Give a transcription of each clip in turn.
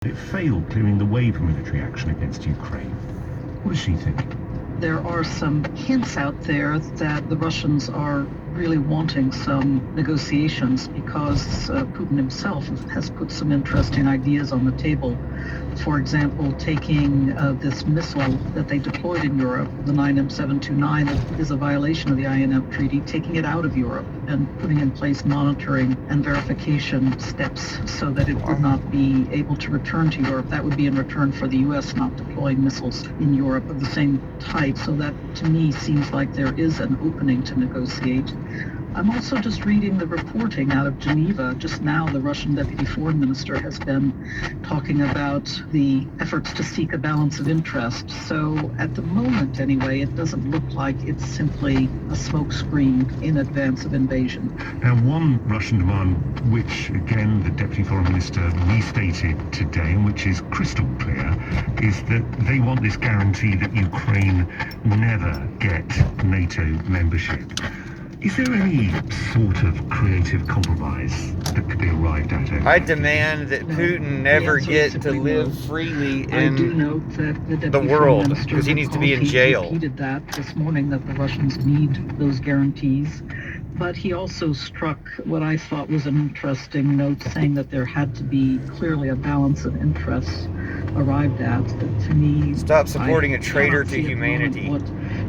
It failed clearing the way for military action against Ukraine. What does she think? There are some hints out there that the Russians are really wanting some negotiations because Putin himself has put some interesting ideas on the table. For example, taking this missile that they deployed in Europe, the 9M729, that is a violation of the INF Treaty, taking it out of Europe and putting in place monitoring and verification steps so that it would not be able to return to Europe. That would be in return for the U.S. not deploying missiles in Europe of the same type. So that, to me, seems like there is an opening to negotiate. I'm also just reading the reporting out of Geneva. Just now, the Russian deputy foreign minister has been talking about the efforts to seek a balance of interest. So at the moment, anyway, it doesn't look like it's simply a smokescreen in advance of invasion. Now, one Russian demand, which again the deputy foreign minister restated today, and which is crystal clear, is that they want this guarantee that Ukraine never get NATO membership. Is there any sort of creative compromise that could be arrived at? I demand that Putin never get to live freely in the world, because he needs to be in jail. He repeated that this morning, that the Russians need those guarantees. But he also struck what I thought was an interesting note, saying that there had to be clearly a balance of interests arrived at. That, to me, stop supporting a traitor to humanity. What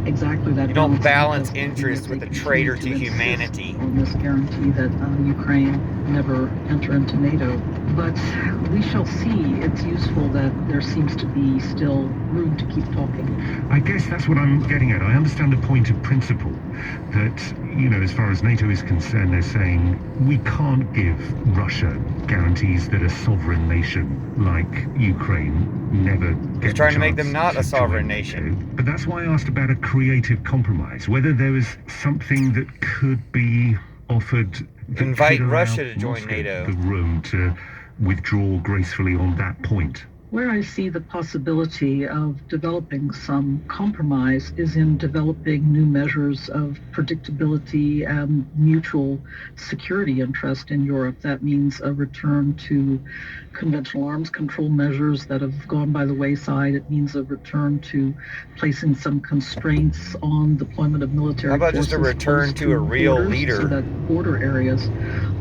exactly that you don't balance interests with a traitor to humanity. On this guarantee that Ukraine never enter into NATO. But we shall see. It's useful that there seems to be still room to keep talking. I guess that's what I'm getting at. I understand the point of principle that, as far as NATO is concerned, they're saying we can't give Russia guarantees that a sovereign nation like Ukraine never gets. He's trying to make them not a sovereign nation. But that's why I asked about a creative compromise, whether there was something that could be offered. Invite Russia to join NATO. The room to withdraw gracefully on that point. Where I see the possibility of developing some compromise is in developing new measures of predictability and mutual security interest in Europe. That means a return to conventional arms control measures that have gone by the wayside. It means a return to placing some constraints on deployment of military forces. How about just a return to a real leader? So that border areas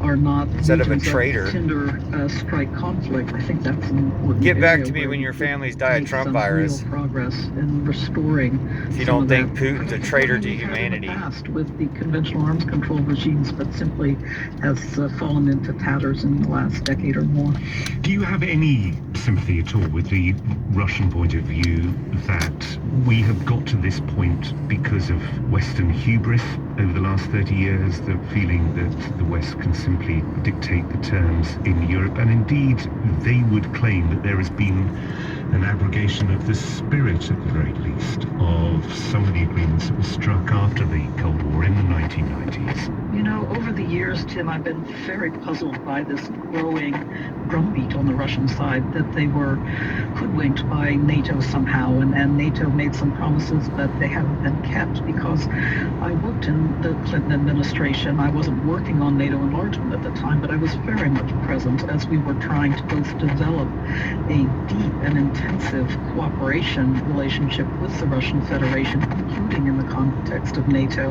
are not instead of a traitor. Tinder strike conflict. I think that's an important Get back to me when your families die of Trump virus. Real progress in restoring. If you don't think Putin's a traitor to humanity. Past with the conventional arms control regimes, but simply has fallen into tatters in the last decade or more. Do you have any sympathy at all with the Russian point of view that we have got to this point because of Western hubris over the last 30 years, the feeling that the West can simply dictate the terms in Europe, and indeed they would claim that there has been an abrogation of the spirit, at the very least, of some of the agreements that were struck after the Cold War in the 1990s? Over the years, Tim, I've been very puzzled by this growing drumbeat on the Russian side that they were hoodwinked by NATO somehow, and NATO made some promises, but they haven't been kept. Because I worked in the Clinton administration. I wasn't working on NATO enlargement at the time, but I was very much present as we were trying to both develop a deep and intensive cooperation relationship with the Russian Federation, including in the context of NATO,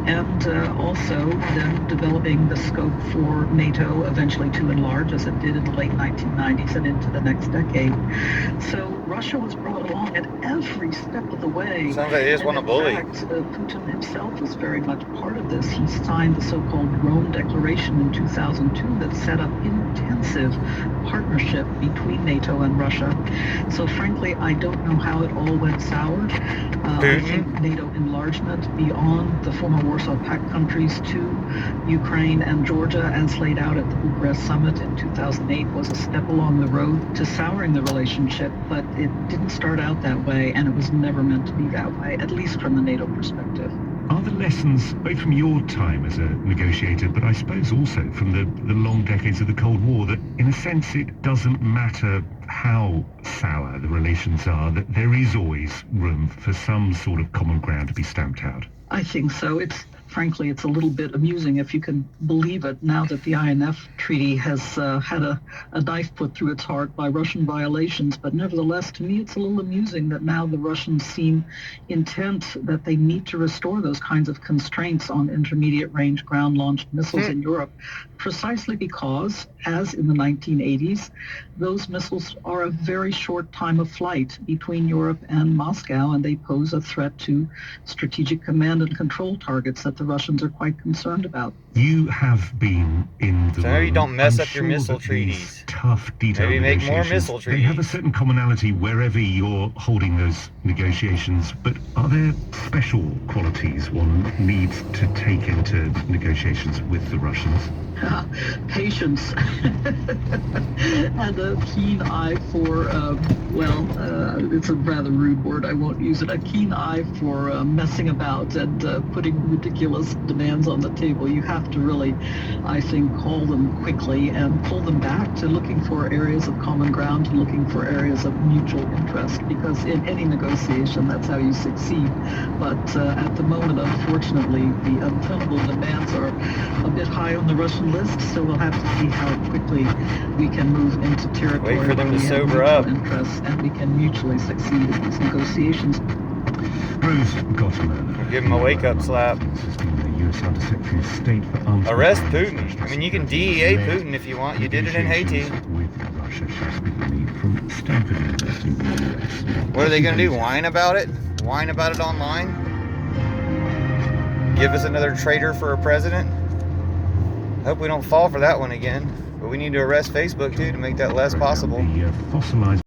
and also then developing the scope for NATO eventually to enlarge, as it did in the late 1990s and into the next decade. So Russia was brought along at every step of the way. Sounds like they just want to bully. In fact, Putin himself was very much part of this. He signed the so-called Rome Declaration in 2002 that set up intensive partnership between NATO and Russia. So frankly, I don't know how it all went sour. I think NATO enlargement beyond the former Warsaw Pact countries to Ukraine and Georgia, as laid out at the Bucharest summit in 2008, was a step along the road to souring the relationship, but it didn't start out that way, and it was never meant to be that way, at least from the NATO perspective. Are the lessons, both from your time as a negotiator, but I suppose also from the long decades of the Cold War, that in a sense it doesn't matter how sour the relations are, that there is always room for some sort of common ground to be stamped out? I think so. It's frankly, it's a little bit amusing, if you can believe it, now that the INF Treaty has had a knife put through its heart by Russian violations. But nevertheless, to me, it's a little amusing that now the Russians seem intent that they need to restore those kinds of constraints on intermediate-range ground-launched missiles in Europe, precisely because, as in the 1980s, those missiles are a very short time of flight between Europe and Moscow, and they pose a threat to strategic command and control targets that the Russians are quite concerned about. You have been in the So maybe room. don't mess I'm up your sure missile that treaties. These tough, detailed Maybe make more negotiations, missile they have a treaties. certain commonality wherever you're holding those negotiations, but are there special qualities one needs to take into negotiations with the Russians? Patience and a keen eye for, it's a rather rude word, I won't use it, a keen eye for messing about and putting ridiculous demands on the table. You have to really, I think, call them quickly and pull them back to looking for areas of common ground, to looking for areas of mutual interest, because in any negotiation, that's how you succeed. But at the moment, unfortunately, the untenable demands are a bit high on the Russian list, so we'll have to see how quickly we can move into territory Wait for them where to we have sober mutual up. interests and we can mutually succeed in these negotiations. Rose Gottamer. We'll give him a wake-up slap. U.S. Undersecretary of State for Arms Arrest Control. Putin. I mean, you can DEA Putin if you want. You did it in Haiti. With Russia, she's with me from Stanford University in the US. What are they going to do? Whine about it? Whine about it online? Give us another traitor for a president? Hope we don't fall for that one again. But we need to arrest Facebook too to make that less possible. The fossilized